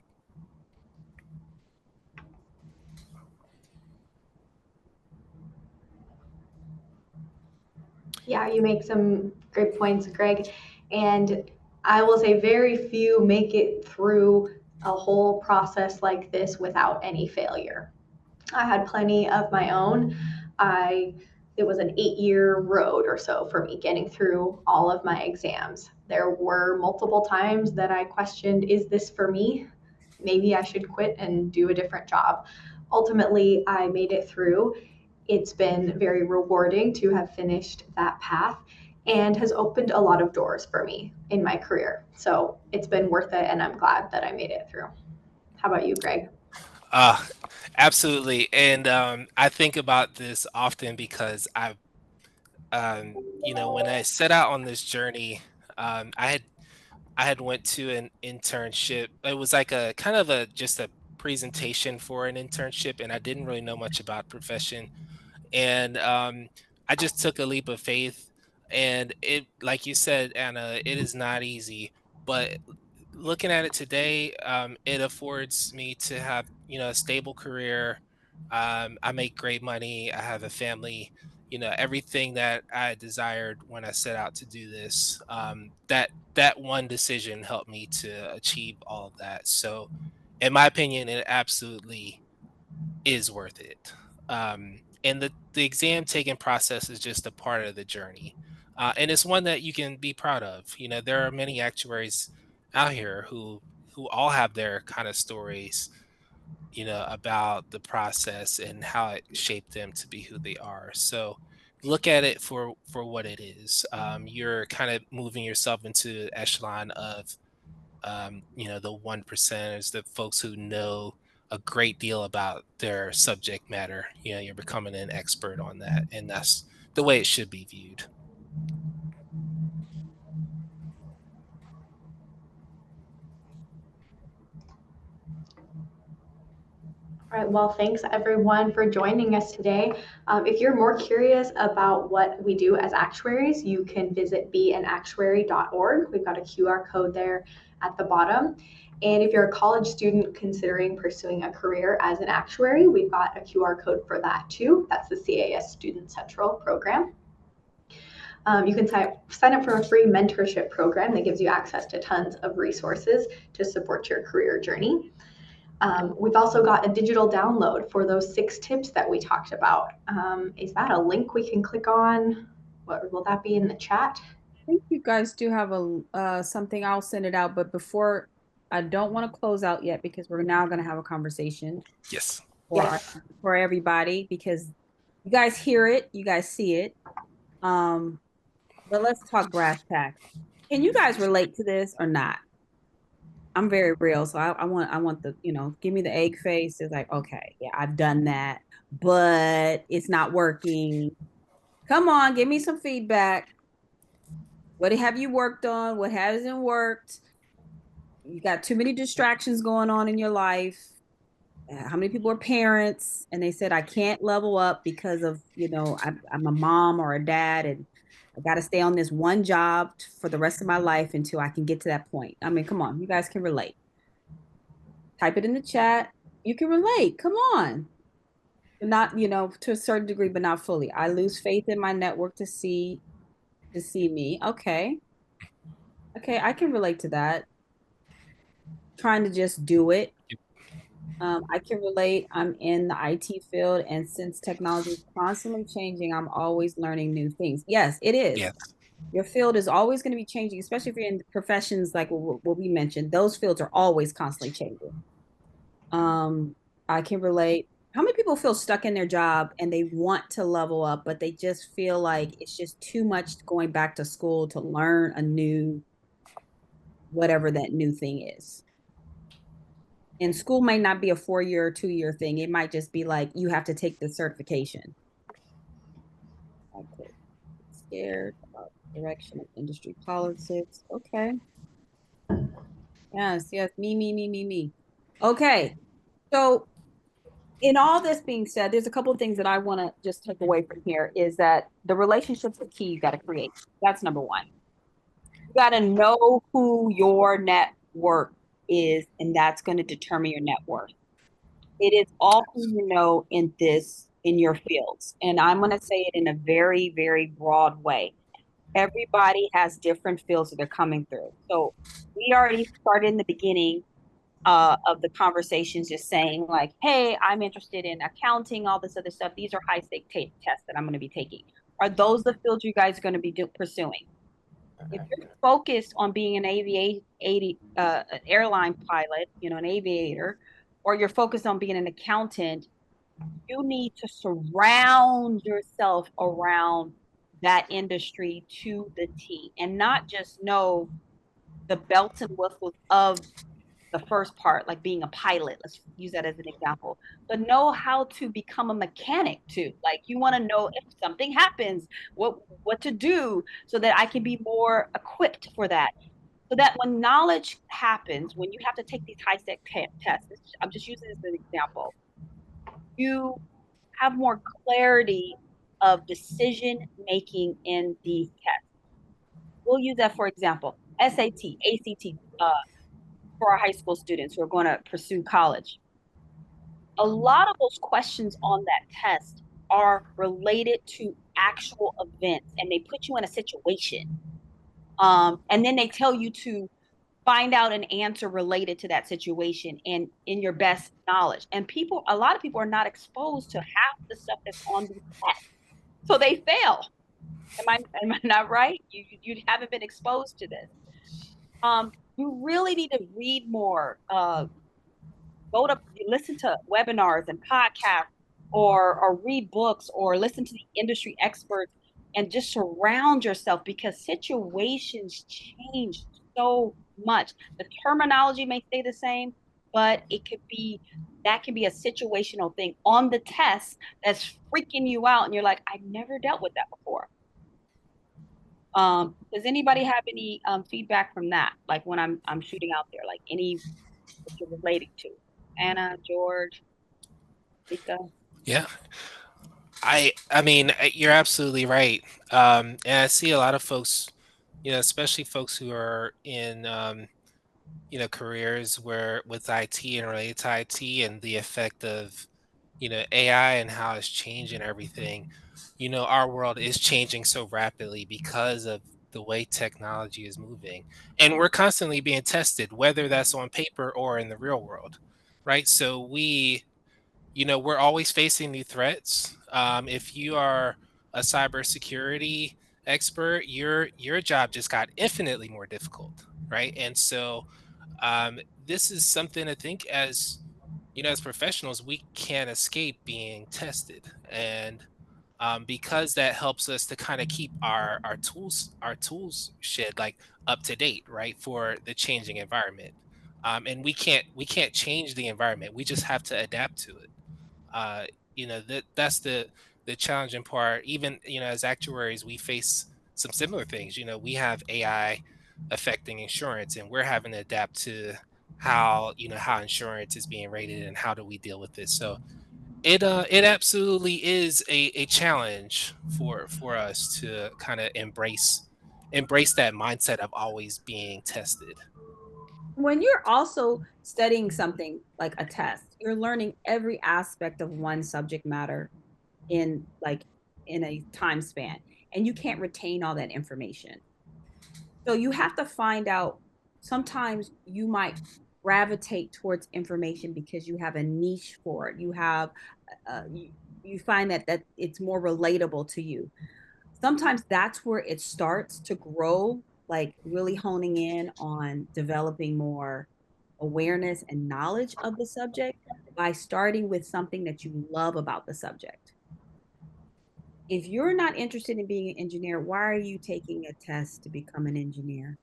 Yeah, you make some great points, Greg. And I will say very few make it through a whole process like this without any failure. I had plenty of my own. I It was an 8-year road or so for me getting through all of my exams. There were multiple times that I questioned, is this for me? Maybe I should quit and do a different job. Ultimately, I made it through. It's been very rewarding to have finished that path and has opened a lot of doors for me in my career. So it's been worth it, and I'm glad that I made it through. How about you, Greg? Uh, Absolutely. And I think about this often because when I set out on this journey, I had went to an internship. It was like a kind of a just a presentation for an internship, and I didn't really know much about profession. And I just took a leap of faith. And it, like you said, Anna, it is not easy. But looking at it today, it affords me to have, a stable career. I make great money. I have a family. Everything that I desired when I set out to do this. That one decision helped me to achieve all of that. So, in my opinion, it absolutely is worth it. And the exam taking process is just a part of the journey. And it's one that you can be proud of. There are many actuaries out here who all have their kind of stories, about the process and how it shaped them to be who they are. So look at it for what it is. You're kind of moving yourself into the echelon of, the 1%ers, the folks who know a great deal about their subject matter. You're becoming an expert on that, and that's the way it should be viewed. All right, well, thanks everyone for joining us today. If you're more curious about what we do as actuaries, you can visit beanactuary.org. We've got a QR code there at the bottom. And if you're a college student considering pursuing a career as an actuary, we've got a QR code for that too. That's the CAS Student Central program. You can sign up for a free mentorship program that gives you access to tons of resources to support your career journey. We've also got a digital download for those 6 tips that we talked about. Is that a link we can click on? What will that be in the chat? I think you guys do have a something. I'll send it out, but before, I don't want to close out yet because we're now going to have a conversation Yes. for everybody, because you guys hear it, you guys see it. But let's talk brass tacks. Can you guys relate to this or not? I'm very real, so I want the, give me the egg face. It's like, okay, yeah, I've done that, but it's not working. Come on, give me some feedback. What have you worked on? What hasn't worked? You got too many distractions going on in your life. How many people are parents and they said, I can't level up because of, I'm a mom or a dad, and I got to stay on this one job for the rest of my life until I can get to that point. I mean, come on, you guys can relate. Type it in the chat. You can relate. Come on. Not, to a certain degree, but not fully. I lose faith in my network to see me. Okay. Okay, I can relate to that. Trying to just do it. I can relate. I'm in the IT field, and since technology is constantly changing, I'm always learning new things. Yes, it is. Yeah. Your field is always going to be changing, especially if you're in professions like what we mentioned. Those fields are always constantly changing. I can relate. How many people feel stuck in their job and they want to level up, but they just feel like it's just too much going back to school to learn a new, whatever that new thing is? And school might not be a 4-year or 2-year thing. It might just be like you have to take the certification. Okay. Scared about the direction of industry politics. Okay. Yes, yes. Me. Okay. So in all this being said, there's a couple of things that I want to just take away from here is that the relationships are key you got to create. That's number one. You got to know who your network is, and that's going to determine your net worth. It is all who you know in your fields. And I'm going to say it in a very, very broad way. Everybody has different fields that they're coming through. So we already started in the beginning of the conversations just saying like, hey, I'm interested in accounting, all this other stuff. These are high stake tests that I'm going to be taking. Are those the fields you guys are going to be pursuing? If you're focused on being an airline pilot, an aviator, or you're focused on being an accountant, you need to surround yourself around that industry to the T, and not just know the belts and whistles of the first part, like being a pilot. Let's use that as an example. But know how to become a mechanic too. Like you want to know if something happens, what to do so that I can be more equipped for that. So that when knowledge happens, when you have to take these high stake tests, I'm just using this as an example, you have more clarity of decision making in these tests. We'll use that for example, SAT, ACT, for our high school students who are going to pursue college. A lot of those questions on that test are related to actual events, and they put you in a situation. And then they tell you to find out an answer related to that situation and in your best knowledge. And a lot of people are not exposed to half the stuff that's on these tests. So they fail. Am I not right? You haven't been exposed to this. You really need to read more, listen to webinars and podcasts, or read books or listen to the industry experts, and just surround yourself, because situations change so much. The terminology may stay the same, but that can be a situational thing on the test that's freaking you out, and you're like, I've never dealt with that before. Does anybody have any feedback from that? Like when I'm shooting out there, like any that you're relating to? Anna, George, Lisa. Yeah. I mean, you're absolutely right. And I see a lot of folks, especially folks who are in careers where with IT and related to IT and the effect of, AI and how it's changing everything. Our world is changing so rapidly because of the way technology is moving. And we're constantly being tested, whether that's on paper or in the real world, right? So we're always facing new threats. If you are a cybersecurity expert, your job just got infinitely more difficult, right? And so this is something I think as professionals, we can't escape being tested, and because that helps us to kind of keep our tools shed like up to date, right, for the changing environment. And we can't change the environment. We just have to adapt to it. That's the challenging part. Even as actuaries, we face some similar things. We have AI affecting insurance, and we're having to adapt to how insurance is being rated and how do we deal with this. So it absolutely is a challenge for us to kind of embrace that mindset of always being tested. When you're also studying something like a test, you're learning every aspect of one subject matter in like in a time span, and you can't retain all that information. So you have to find out, sometimes you might gravitate towards information because you have a niche for it. You have you find that it's more relatable to you. Sometimes that's where it starts to grow, like really honing in on developing more awareness and knowledge of the subject by starting with something that you love about the subject. If you're not interested in being an engineer, why are you taking a test to become an engineer?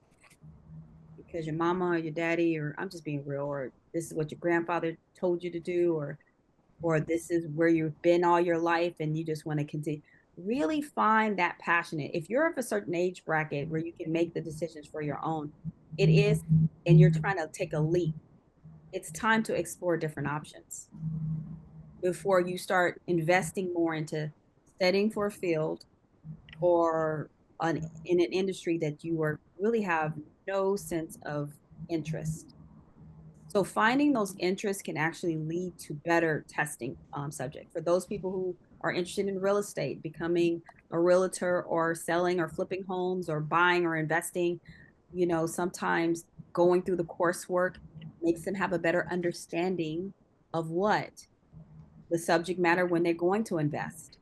Because your mama or your daddy, or I'm just being real, or this is what your grandfather told you to do, or this is where you've been all your life and you just want to continue. Really find that passionate. If you're of a certain age bracket where you can make the decisions for your own, it is, and you're trying to take a leap, it's time to explore different options before you start investing more into studying for a field or in an industry that you are really have no sense of interest. So finding those interests can actually lead to better testing subject. For those people who are interested in real estate, becoming a realtor or selling or flipping homes or buying or investing, sometimes going through the coursework makes them have a better understanding of what the subject matter when they're going to invest.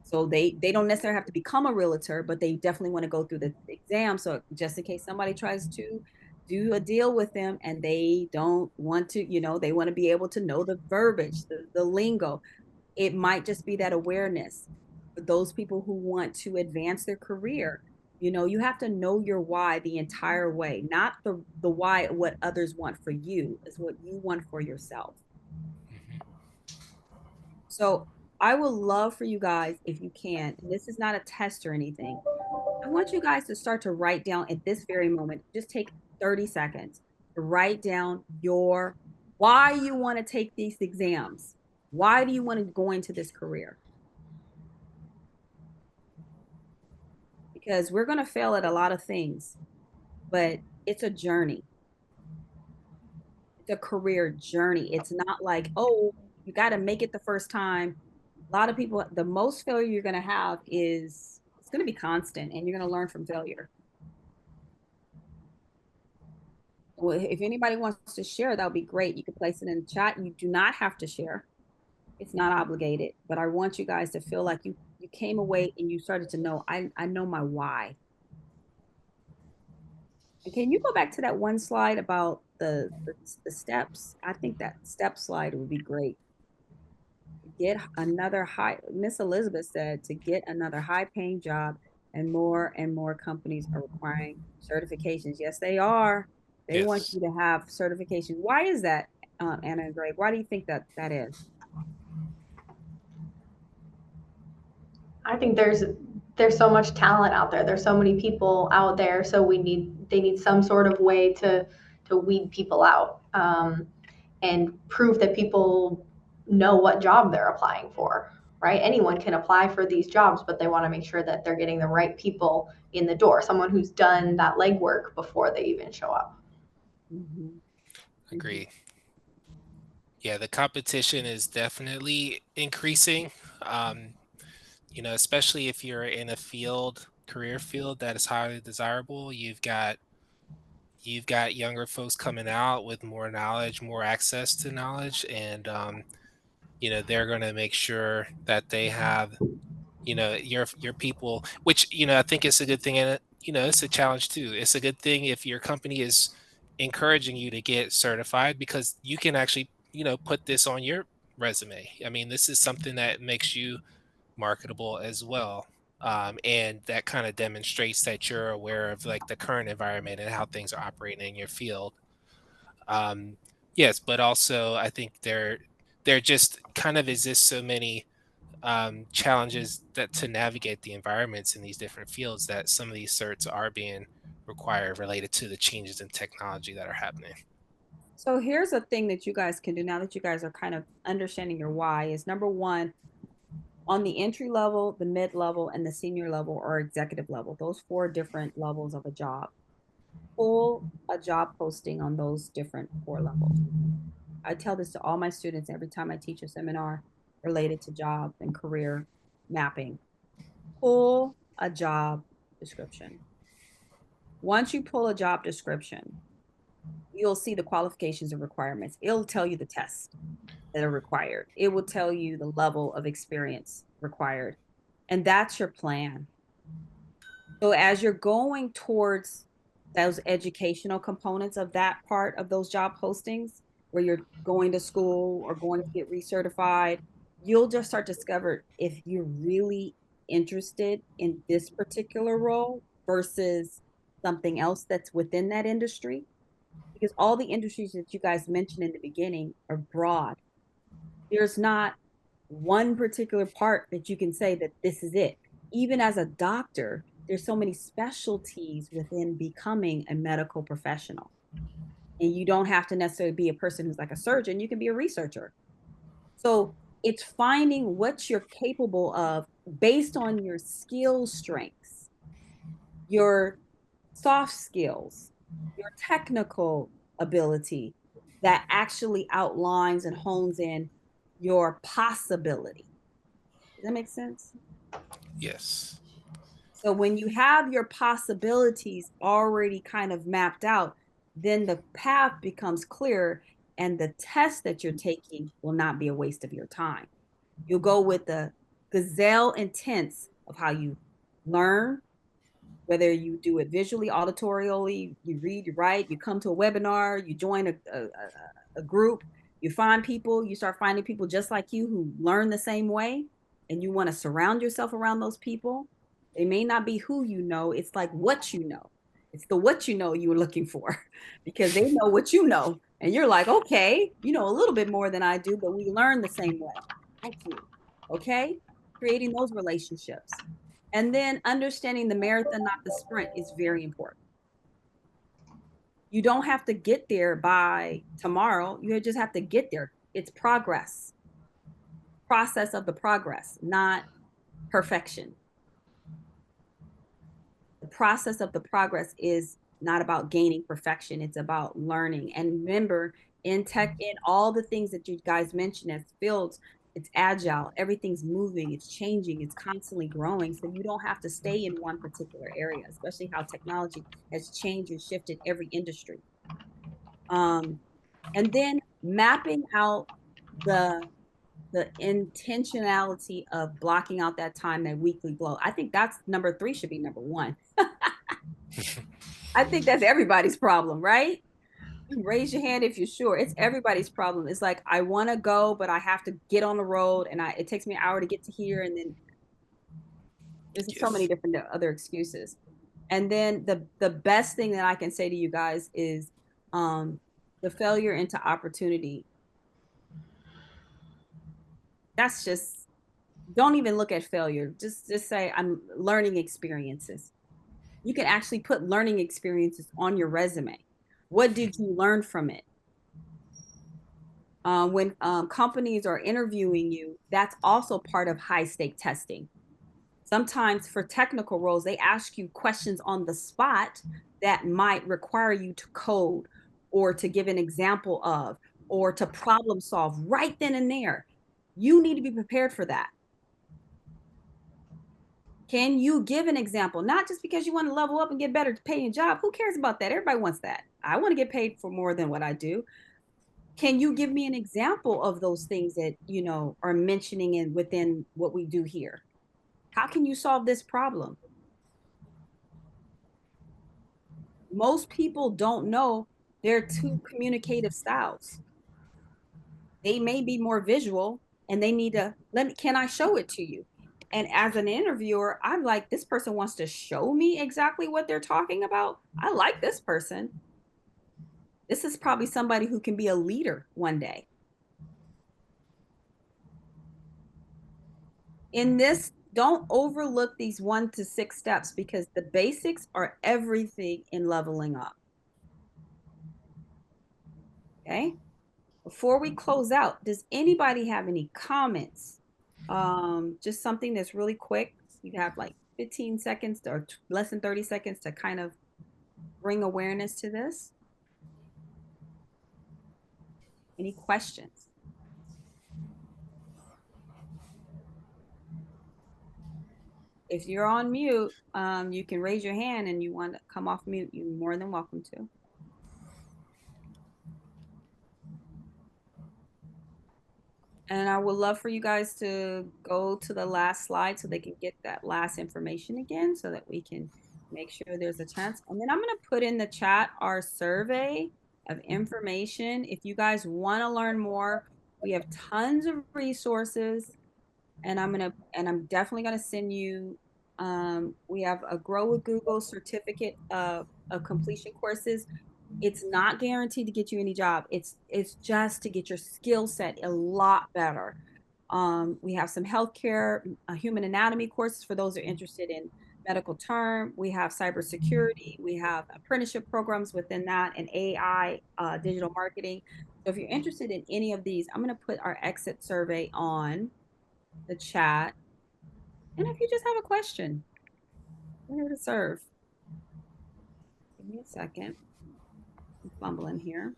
So they don't necessarily have to become a realtor, but they definitely want to go through the exam. So just in case somebody tries to do a deal with them and they don't want to, they want to be able to know the verbiage, the lingo. It might just be that awareness for those people who want to advance their career. You have to know your why the entire way, not the why what others want for you, is what you want for yourself. Mhm. So I would love for you guys, if you can, and this is not a test or anything, I want you guys to start to write down at this very moment, just take 30 seconds to write down your why you want to take these exams. Why do you want to go into this career? Because we're going to fail at a lot of things, but it's a journey. It's a career journey. It's not like, oh, you got to make it the first time. A lot of people, the most failure you're going to have is it's going to be constant and you're going to learn from failure. Well, if anybody wants to share, that would be great. You can place it in the chat. You do not have to share. It's not obligated, but I want you guys to feel like you came away and you started to know, I know my why. And can you go back to that one slide about the steps? I think that step slide would be great. Get another high, Miss Elizabeth said, to get another high paying job, and more companies are requiring certifications. Yes, they are. They want Yes. you to have certification. Why is that, Anna and Greg? Why do you think that is? I think there's so much talent out there. There's so many people out there. So they need some sort of way to weed people out, and prove that people know what job they're applying for. Right? Anyone can apply for these jobs, but they want to make sure that they're getting the right people in the door. Someone who's done that legwork before they even show up. Mhm. Mhm. Agree. Yeah, the competition is definitely increasing. Um, especially if you're in a career field that is highly desirable. You've got younger folks coming out with more knowledge, more access to knowledge, and they're going to make sure that they have your people, which I think it's a good thing, and it's a challenge too. It's a good thing if your company is encouraging you to get certified, because you can actually put this on your resume. I mean, this is something that makes you marketable as well. And that kind of demonstrates that you're aware of like the current environment and how things are operating in your field. um, yes, but also I think there just kind of exist so many challenges that to navigate the environments in these different fields, that some of these certs are being required related to the changes in technology that are happening. So here's a thing that you guys can do now that you guys are kind of understanding your why is number one, on the entry level, the mid level, and the senior level or executive level, those four different levels of a job. Pull a job posting on those different four levels. I tell this to all my students every time I teach a seminar related to job and career mapping. Pull a job description. Once you pull a job description, you'll see the qualifications and requirements. It'll tell you the tests that are required. It will tell you the level of experience required. And that's your plan. So as you're going towards those educational components of that part of those job postings, where you're going to school or going to get recertified, you'll just start to discover if you're really interested in this particular role versus something else that's within that industry. Because all the industries that you guys mentioned in the beginning are broad. There's not one particular part that you can say that this is it. Even as a doctor, there's so many specialties within becoming a medical professional. And you don't have to necessarily be a person who's like a surgeon, you can be a researcher. So it's finding what you're capable of based on your skill strengths, your soft skills, your technical ability that actually outlines and hones in your possibility. Does that make sense? Yes. So when you have your possibilities already kind of mapped out, then the path becomes clear and the test that you're taking will not be a waste of your time. You'll go with the gazelle intents of how you learn, whether you do it visually, auditorially, you read, you write, you come to a webinar, you join a group, you find people, you start finding people just like you who learn the same way, and you want to surround yourself around those people. It may not be who you know, it's like what you know. It's the what you know you were looking for because they know what you know. And you're like, okay, you know a little bit more than I do, but we learn the same way. Thank you. Okay. Creating those relationships. And then understanding the marathon, not the sprint, is very important. You don't have to get there by tomorrow. You just have to get there. It's progress, process of the progress, not perfection. The process of the progress is not about gaining perfection. It's about learning. And remember, in tech, in all the things that you guys mentioned as fields, it's agile. Everything's moving, it's changing, it's constantly growing. So you don't have to stay in one particular area, especially how technology has changed and shifted every industry. Um, and then mapping out the the intentionality of blocking out that time, that weekly blow. I think that's number three should be number one. I think that's everybody's problem, right? Raise your hand if you're sure. It's everybody's problem. It's like I want to go, but I have to get on the road, and it takes me an hour to get to here, and then there's so many Yes. different other excuses. And then the best thing that I can say to you guys is um, the failure into opportunity. That's just don't even look at failure. Just say I'm learning experiences. You can actually put learning experiences on your resume. What did you learn from it? When companies are interviewing you, that's also part of high stake testing. Sometimes for technical roles, they ask you questions on the spot that might require you to code or to give an example of, or to problem solve right then and there. You need to be prepared for that. Can you give an example? Not just because you want to level up and get better paying job. Who cares about that? Everybody wants that. I want to get paid for more than what I do. Can you give me an example of those things that, you know, are mentioning in within what we do here? How can you solve this problem? Most people don't know there are two communicative styles. They may be more visual and they need to can I show it to you? And as an interviewer, I'm like, this person wants to show me exactly what they're talking about. I like this person. This is probably somebody who can be a leader one day. In this, don't overlook these 1 to 6 steps because the basics are everything in leveling up. Okay. Before we close out, does anybody have any comments? Just something that's really quick. You have like 15 seconds or less than 30 seconds to kind of bring awareness to this. Any questions? If you're on mute, you can raise your hand and you want to come off mute, you're more than welcome to. And I would love for you guys to go to the last slide so they can get that last information again so that we can make sure there's a chance. And then I'm going to put in the chat our survey of information. If you guys want to learn more, we have tons of resources and I'm definitely going to send you we have a Grow with Google certificate of completion courses. It's not guaranteed to get you any job. It's just to get your skill set a lot better. We have some healthcare, human anatomy courses for those who are interested in medical term. We have cybersecurity. We have apprenticeship programs within that and AI, digital marketing. So if you're interested in any of these, I'm going to put our exit survey on the chat. And if you just have a question, we're here to serve. Give me a second. I'm fumbling here.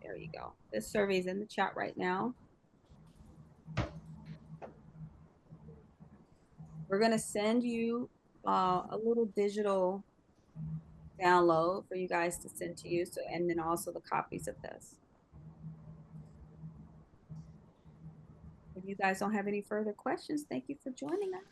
There you go. This survey is in the chat right now. We're going to send you a little digital download for you guys to send to you. So, and then also the copies of this. If you guys don't have any further questions, thank you for joining us.